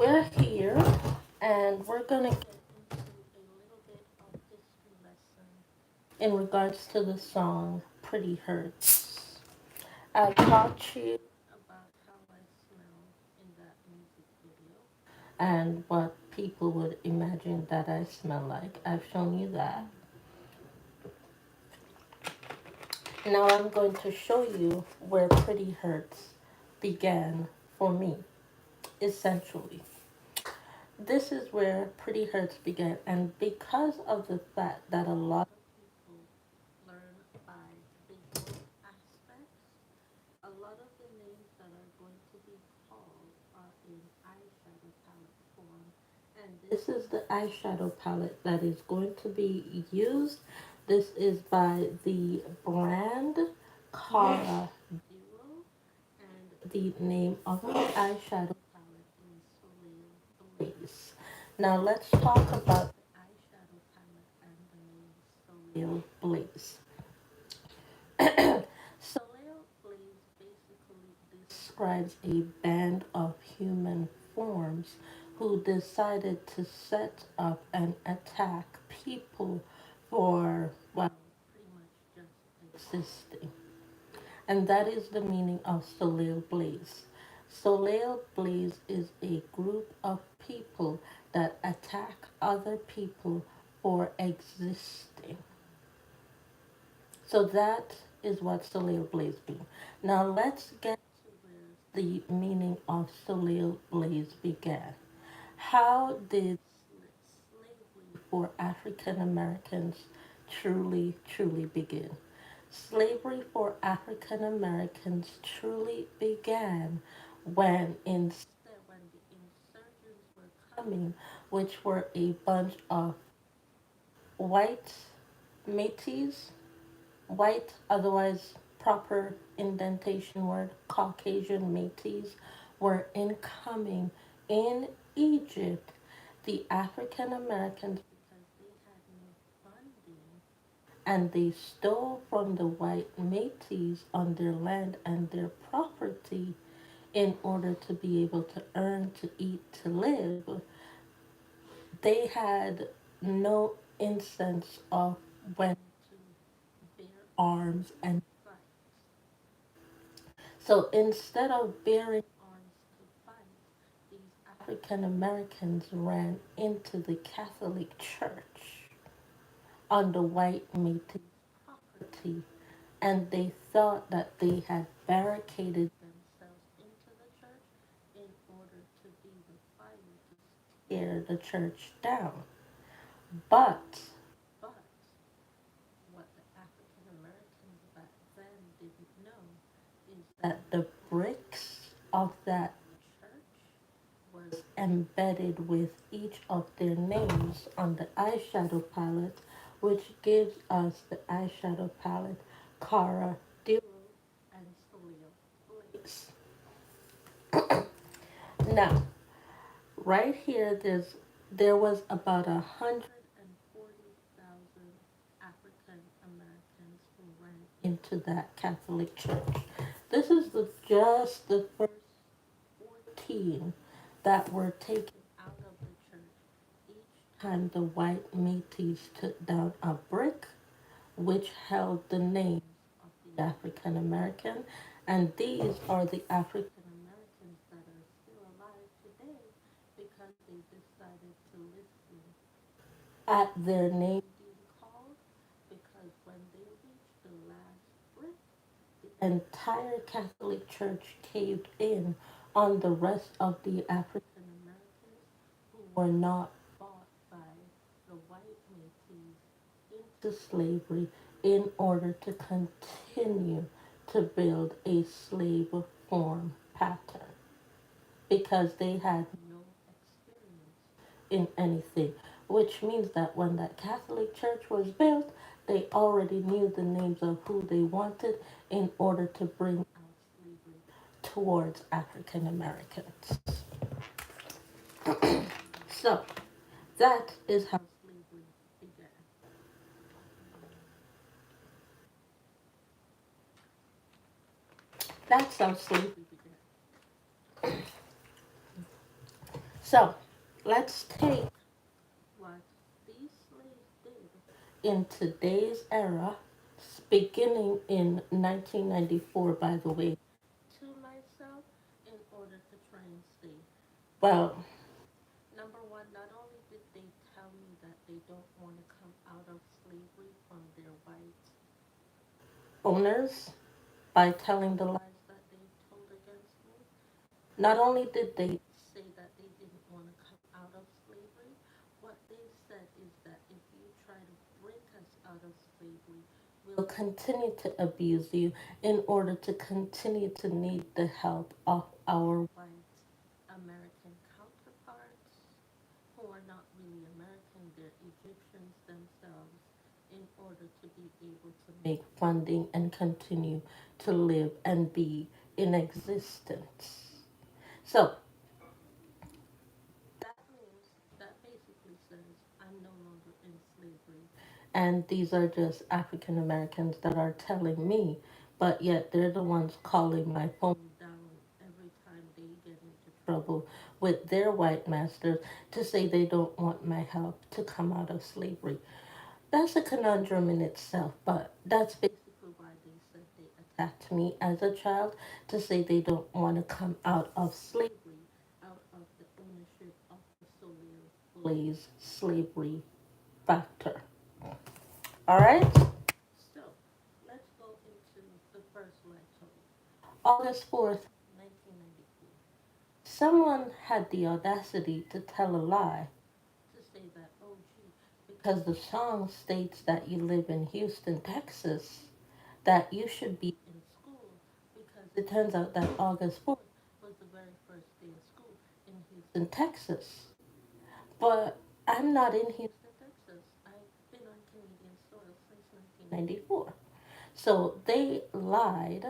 we're here and we're going to get into a little bit of history lesson in regards to the song Pretty Hurts. I taught you about how I smell in that music video and what people would imagine that I smell like. I've shown you that. Now I'm going to show you where Pretty Hurts began for me, essentially. This is where Pretty Hurts began, and because of the fact that a lot of people learn by visual aspects, a lot of the names that are going to be called are in eyeshadow palette form. And this is the eyeshadow palette that is going to be used. This is by the brand Cara Duo, and the name of the eyeshadow palette is Soleil Blaze. Now let's talk about the eyeshadow palette and the name Soleil Blaze. Soleil Blaze basically describes a band of human forms who decided to set up and attack people for, well, pretty much just existing. And that is the meaning of Soleil Blaze. Soleil Blaze is a group of people that attack other people for existing. So that is what Soleil Blaze means. Now let's get to where the meaning of Soleil Blaze began. How did slavery for African Americans truly begin? Slavery for African Americans truly began when when the insurgents were coming, which were a bunch of white métis, white, otherwise proper indentation word, Caucasian métis, were incoming in Egypt. The African Americans, because they had no funding, and they stole from the white métis on their land and their property in order to be able to earn, to eat, to live. They had no instance of when to bear arms and fight. So instead of bearing arms to fight, these African Americans ran into the Catholic Church on the white Métis property, and they thought that they had barricaded themselves into the church in order to be the fire to scare the church down. But, but, what the African Americans back then didn't know is that the bricks of that church was embedded with each of their names on the eyeshadow palette, which gives us the eyeshadow palette Cara Duo and Soleil Blaze. Now, right here, there was about 140,000 African Americans who ran into that Catholic church. This is just the first 14 that were taken out of the church each time the white Métis took down a brick which held the names of the African American, and these are the African Americans that are still alive today because they decided to listen at their name being called, because when they reached the last brick, the entire Catholic Church caved in on the rest of the African Americans who were not bought by the white Métis into slavery in order to continue to build a slave form pattern because they had no experience in anything, which means that when that Catholic Church was built, they already knew the names of who they wanted in order to bring out slavery towards African Americans. So that is how slavery began. That's how slavery began. So let's take what these slaves did in today's era, beginning in 1994, by the way, to myself in order to try and stay. Well, number one, not only did they tell me that they don't want to come out of slavery from their white owners by telling the lies that they told against me, not only did they say that they didn't want to come out of slavery, what they said is that if you try to break us out of slavery, we'll continue to abuse you in order to continue to need the help of our white American counterparts who are not really American, they're Egyptians themselves, in order to be able to make funding and continue to live and be in existence. So that means that basically says I'm no longer in slavery. And these are just African Americans that are telling me, but yet they're the ones calling my phone down every time they get into trouble with their white masters to say they don't want my help to come out of slavery. That's a conundrum in itself, but that's basically why they said they attacked me as a child to say they don't want to come out of slavery, out of the ownership of the Soleil Blaze slavery factor. All right? So, let's go into the first lie told. August 4th, 1994. Someone had the audacity to tell a lie to say that, oh, gee, because the song states that you live in Houston, Texas, that you should be in school because it turns out that August 4th was the very first day of school in Houston, Texas. But I'm not in Houston, Texas. I've been on Canadian soil since 1994. So they lied,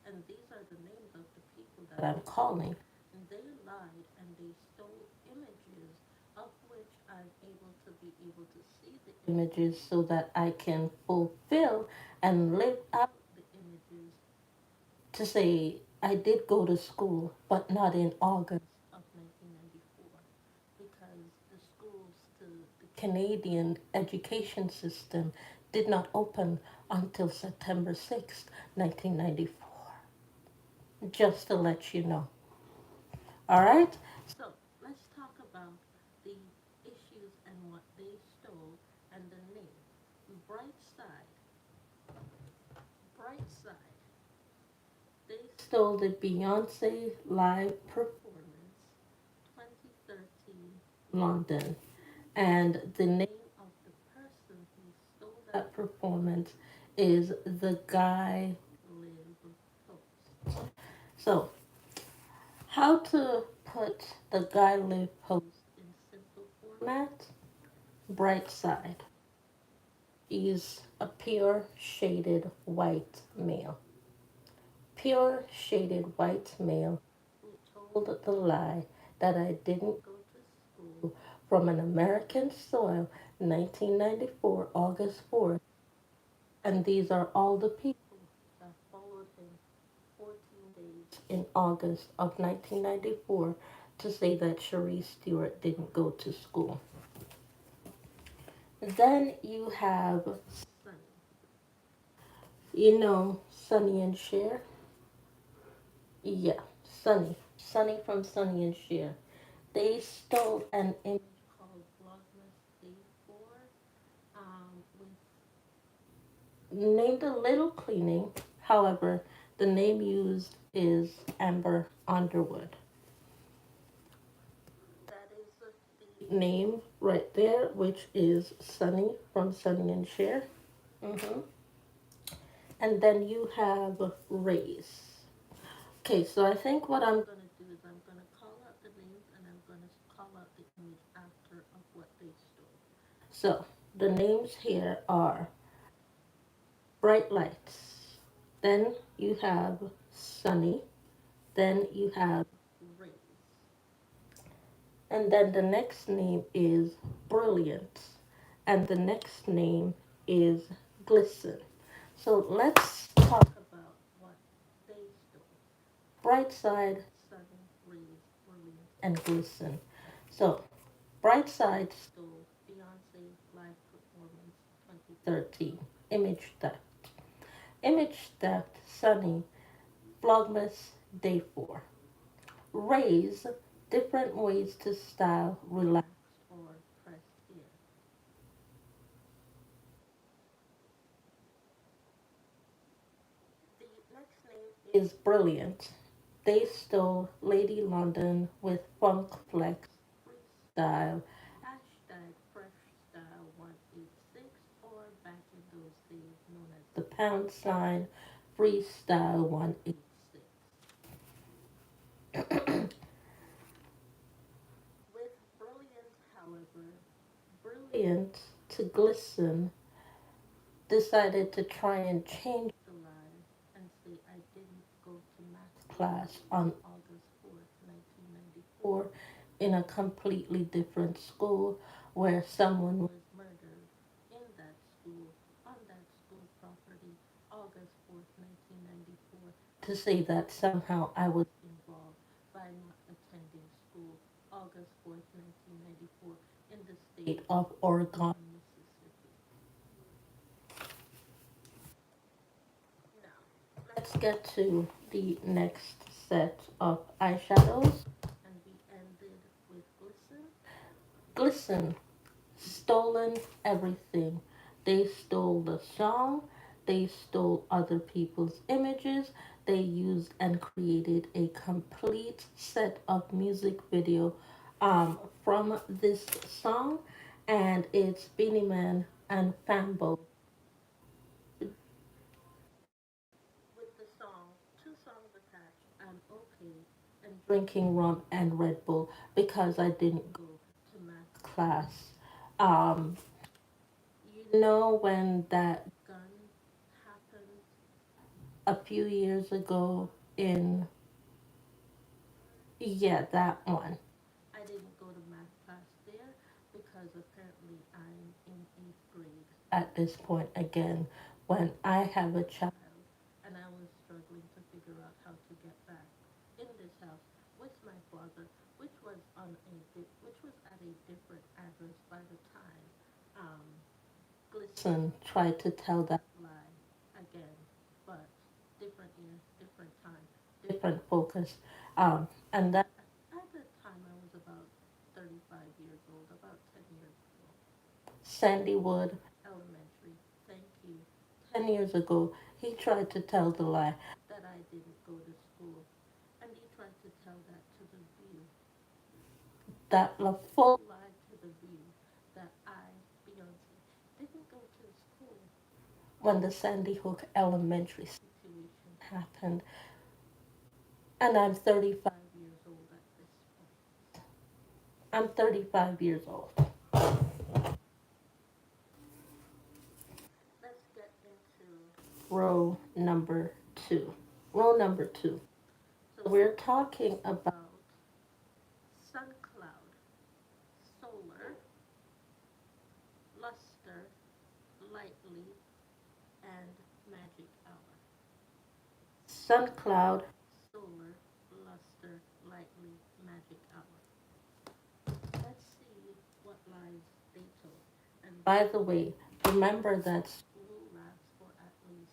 and these are the names of the people that I'm calling. And they lied and they stole images of which I'm able to be able to see the images so that I can fulfill and live out the images to say I did go to school, but not in August of 1994 because the schools, the Canadian education system did not open until September 6th, 1994. Just to let you know. All right? So let's talk about the issues and what they stole and the name. Bright Side. Bright Side. They stole the Beyoncé live performance 2013 London. And the name of the person who stole that performance is the Guy Live Post. So, how to put the Guy Live Post in simple format? Bright Side. Is a pure shaded white male. Pure shaded white male who told the lie that I didn't go to school from an American soil 1994 August 4th. And these are all the people that followed him 14 days in August of 1994 to say that Cherie Stewart didn't go to school. Then you have Sunny. You know Sunny and Cher? Yeah, Sunny. Sunny from Sunny and Cher. They stole an image called Vlogmas Day 4 with named a little cleaning. However, the name used is Amber Underwood. That is the name right there, which is Sunny from Sunny and Cher. hmm And then you have Race. Okay, so I think what I'm going to do is I'm going to call out the names and I'm going to call out the image after of what they stole. So the names here are Bright Lights. Then you have Sunny. Then you have Rays. And then the next name is Brilliant. And the next name is Glisten. So let's talk about what they stole. Bright Side, Sunny, Rays, Brilliant, and Glisten. So, Bright Side stole Beyonce live performance 2013. Image theft. Image theft, Sunny, Vlogmas, Day 4. Raise, different ways to style, relax, or press here. The next name is Brilliant. They stole Lady London with Funk Flex Freestyle, hashtag Fresh Style 186, or back in those days known as the pound sign Freestyle 186. With Brilliant, however, Brilliant to Glisten decided to try and change the line and say I didn't go to math class on August 4th, 1994 in a completely different school where someone was murdered in that school on that school property August 4th, 1994 to say that somehow I was involved by not attending school August 4th, 1994 in the state of Oregon, Mississippi. Now, let's get to the next set of eyeshadows. And we ended with Glisten. Glisten, stolen everything. They stole the song, they stole other people's images, they used and created a complete set of music video from this song, and it's Beanie Man and Fambo with the song, two songs attached, I'm okay, and drinking rum and Red Bull because I didn't go to math class. Um, you know when that gun happened a few years ago in, yeah, that one. I didn't go to math class there because apparently I'm in eighth grade at this point again when I have a child and I was struggling to figure out how to get back in this house with my father, which was which was at a different address by the time um, Glisten tried to tell that lie again, but different year, different time, different focus. And that at the time I was about 35 years old, about 10 years ago. Sandywood Elementary, thank you. 10 years ago, he tried to tell the lie that I didn't go to school. And he tried to tell that to the view, that the full lie to the view, that I, Beyonce, didn't go to school when the Sandy Hook Elementary situation happened. And I'm 35 years old at this point. I'm 35 years old. Let's get into row number two. Row number two. So we're talking about sun cloud, solar, luster, lightly, and magic hour. Sun cloud, solar, luster, lightly, magic hour. Let's see what lies they told. And by the way, remember that school lasts for at least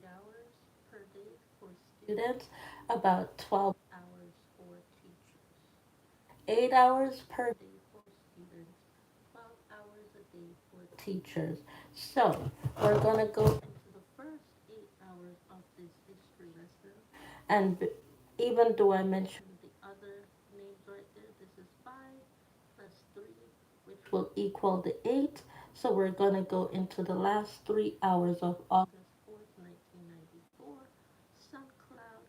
8 hours per day for students, about 12 hours for teachers. 8 hours per day for students, 12 hours a day for teachers. So we're going to go into the first 8 hours of this history lesson. And even though I mentioned the other names right there, this is 5 plus 3, which will equal the 8. So we're going to go into the last 3 hours of August 4th, 1994, sun cloud,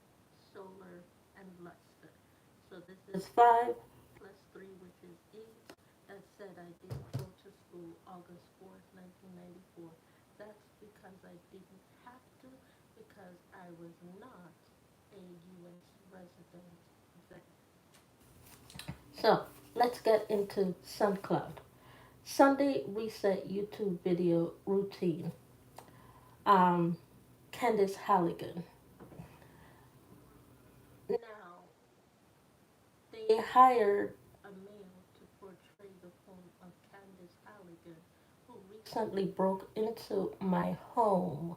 solar, and luster. So this is 5 plus 3, which is 8. That said, I didn't go to school August 4th, 1994. That's because I didn't have to, because I was not a U.S. resident then. So let's get into SunCloud. Sunday reset YouTube video routine. Um, Candice Halligan. Now, they hired a male to recently broke into my home.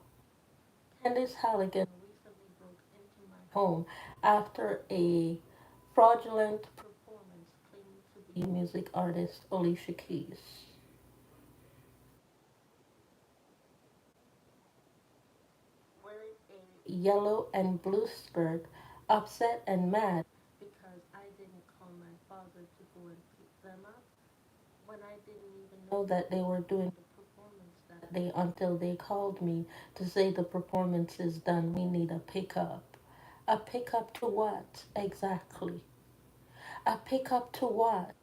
Candice Halligan recently broke into my home after a fraudulent performance claiming to be music artist Alicia Keys. Wearing a yellow and blue skirt, upset and mad because I didn't call my father to go and pick them up when I didn't even know that they were doing the performance that day until they called me to say the performance is done. We need a pickup. A pickup to what exactly? A pickup to what?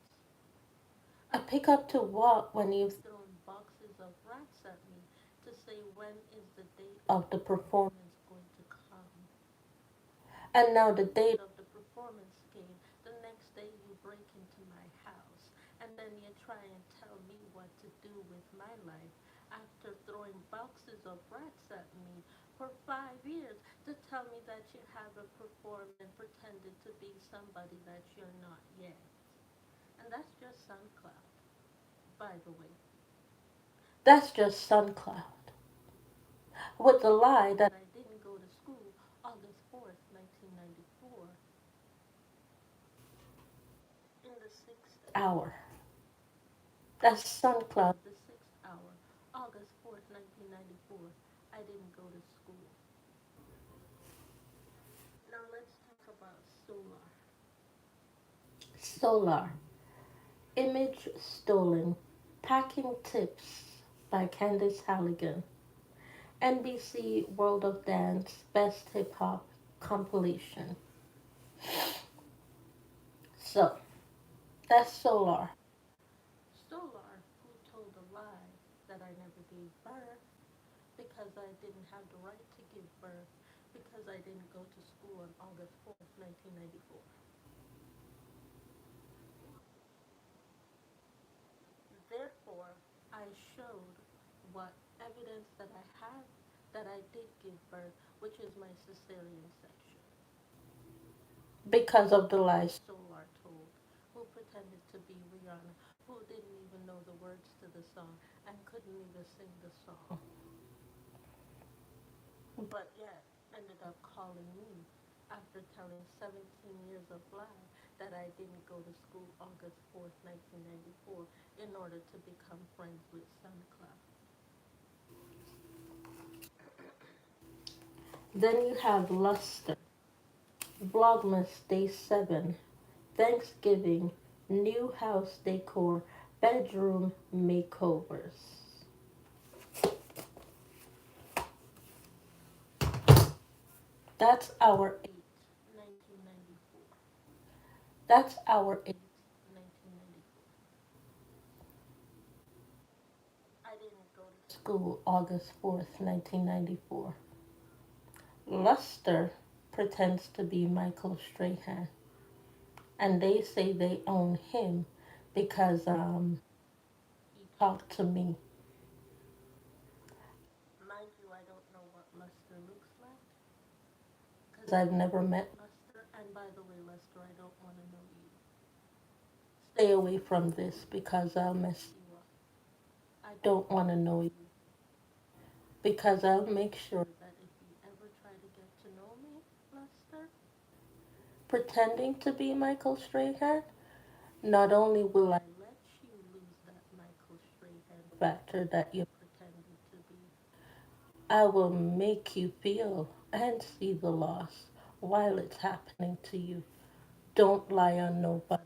A pickup to what when you've thrown boxes of rats at me to say when is the date of the performance going to come? And now the date of the performance came. The next day you break into my house and then you try and tell me what to do with my life after throwing boxes of rats at me for 5 years to tell me that you haven't performed and pretended to be somebody that you're not yet. And that's just SoundCloud, by the way. That's just SoundCloud. With the lie that I didn't go to school August 4th, 1994, in the sixth hour. That's SoundCloud, the sixth hour. August 4th, 1994. I didn't go to school. Now let's talk about Solar. Solar. Image stolen. Packing tips by Candice Halligan. NBC World of Dance Best Hip Hop compilation. So, that's Solar. Solar, who told a lie that I never gave birth because I didn't have the right to give birth because I didn't go to school on August 4th, 1994. Therefore, I showed what evidence that I have that I did give birth, which is my cesarean section. Because of the lies Solar told, who pretended to be Rihanna, who didn't even know the words to the song and couldn't even sing the song, but yet ended up calling me after telling 17 years of lie that I didn't go to school August 4th, 1994 in order to become friends with SoundCloud. Then you have Luster, Vlogmas Day 7, Thanksgiving, New House Decor, Bedroom Makeovers. That's our 8, 1994. That's our 8, 1994. I didn't go to school August 4th, 1994. Luster pretends to be Michael Strahan, and they say they own him because he talked to me. Mind you, I don't know what Luster looks like because I've never met Luster. And by the way, Luster, I don't want to know you. Stay away from this because I'll mess you up. I don't want to know you because I'll make sure that if you ever try to get to know me, Luster, pretending to be Michael Strahan, not only will I let you lose that Michael Strahan factor that you're pretending to be, I will make you feel and see the loss while it's happening to you. Don't lie on nobody.